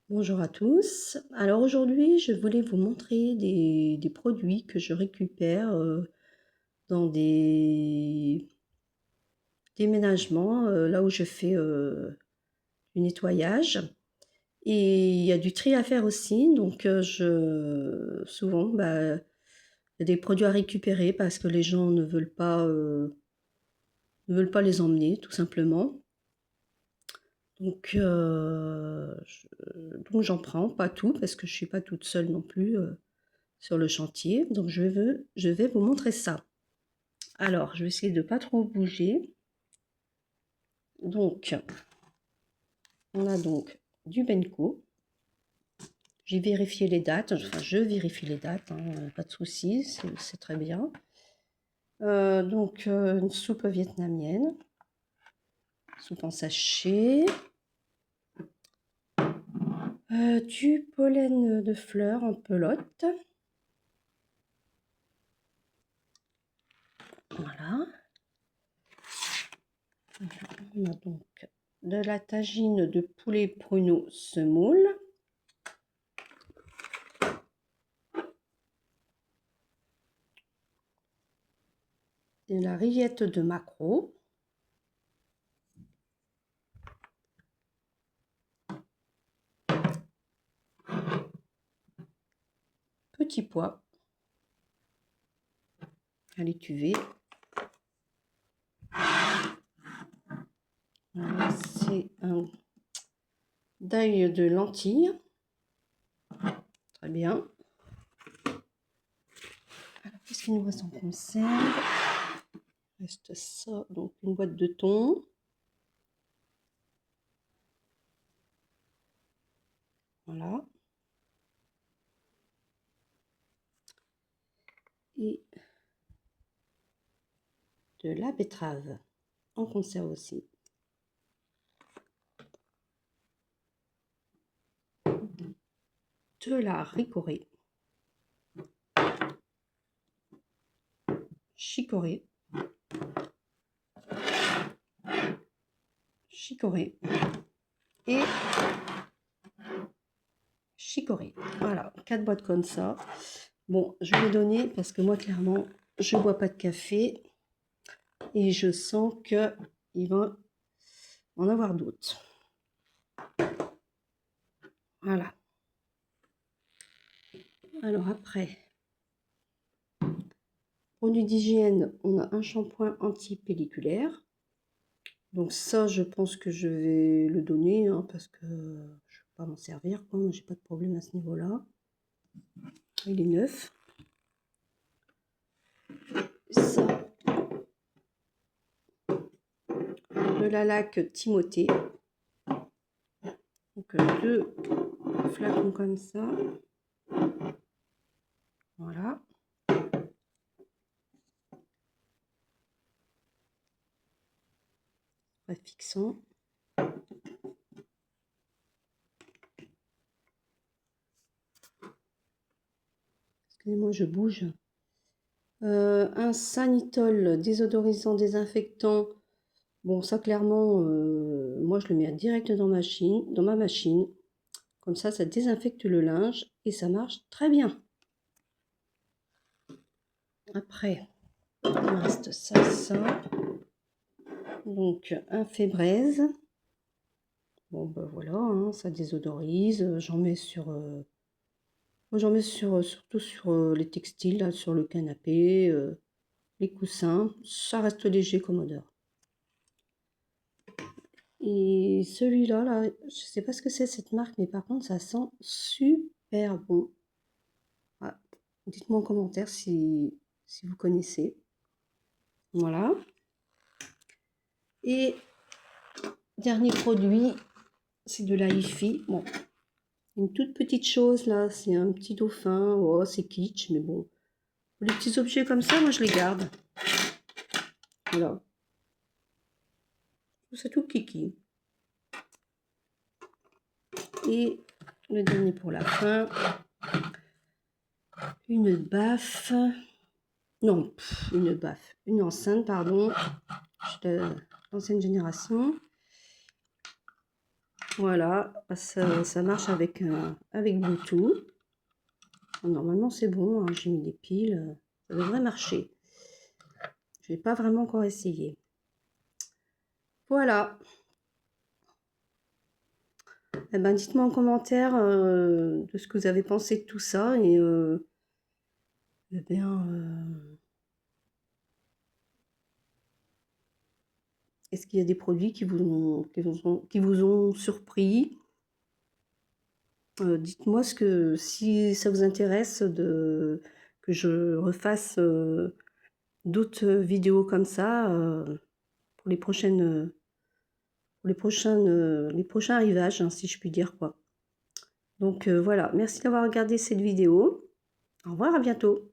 Bonjour à tous. Alors aujourd'hui, je voulais vous montrer des produits que je récupère dans des déménagements, là où je fais du nettoyage. Et il y a du tri à faire aussi, donc souvent, il y a des produits à récupérer parce que les gens ne veulent pas les emmener, tout simplement. Donc, donc j'en prends, pas tout, parce que je suis pas toute seule non plus. Sur le chantier. Donc je vais vous montrer ça. Alors, je vais essayer de pas trop bouger. Donc, on a donc du Benko. J'ai vérifié les dates. Enfin, je vérifie les dates, hein, pas de souci, c'est très bien. Donc, une soupe vietnamienne. Soupe en sachet. Du pollen de fleurs en pelote. Voilà. On a donc de la tagine de poulet pruneau semoule. De la rillette de maquereau. Petit pois à l'étuvée. Voilà, c'est un d'ail de lentilles. Très bien. Alors, qu'est-ce qu'il nous reste en conserve? Il reste ça, donc une boîte de thon. Voilà. Et de la betterave en conserve aussi. De la ricorée. Chicorée. Chicorée. Et chicorée. Voilà, 4 boîtes comme ça. Bon, je vais les donner parce que moi, clairement, je ne bois pas de café. Et je sens qu'il va en avoir d'autres. Voilà. Alors après, produit d'hygiène, on a un shampoing anti-pelliculaire. Donc ça, je pense que je vais le donner, hein, parce que je ne vais pas m'en servir, quoi. Moi, j'ai pas de problème à ce niveau-là. Il est neuf. Ça, de la laque Timothée. Donc 2 flacons comme ça. Voilà. Fixant. Excusez-moi, je bouge. Un Sanitol désodorisant désinfectant. Bon, ça clairement, moi je le mets direct dans ma machine. Comme ça désinfecte le linge et ça marche très bien. Après, il me reste ça. Donc, un Fébraise. Bon, ben voilà, hein, ça désodorise. J'en mets surtout sur les textiles, là, sur le canapé, les coussins. Ça reste léger comme odeur. Et celui-là, là, je sais pas ce que c'est cette marque, mais par contre, ça sent super bon. Voilà. Dites-moi en commentaire si vous connaissez. Voilà. Et dernier produit, c'est de la hi-fi. Bon, une toute petite chose là, c'est un petit dauphin. Oh, c'est kitsch, mais bon. Les petits objets comme ça, moi je les garde. Voilà. C'est tout kiki. Et le dernier pour la fin, une baffe. Non, une baffe. Une enceinte, pardon. De l'ancienne génération. Voilà, ça marche avec, avec Bluetooth. Normalement, c'est bon, hein, j'ai mis des piles, ça devrait marcher. Je n'ai pas vraiment encore essayé. Voilà. Eh ben, dites-moi en commentaire de ce que vous avez pensé de tout ça. Et eh bien, est-ce qu'il y a des produits qui vous ont surpris? Dites-moi si ça vous intéresse que je refasse d'autres vidéos comme ça pour les prochaines, les prochains arrivages, hein, si je puis dire quoi. Donc voilà, merci d'avoir regardé cette vidéo. Au revoir, à bientôt.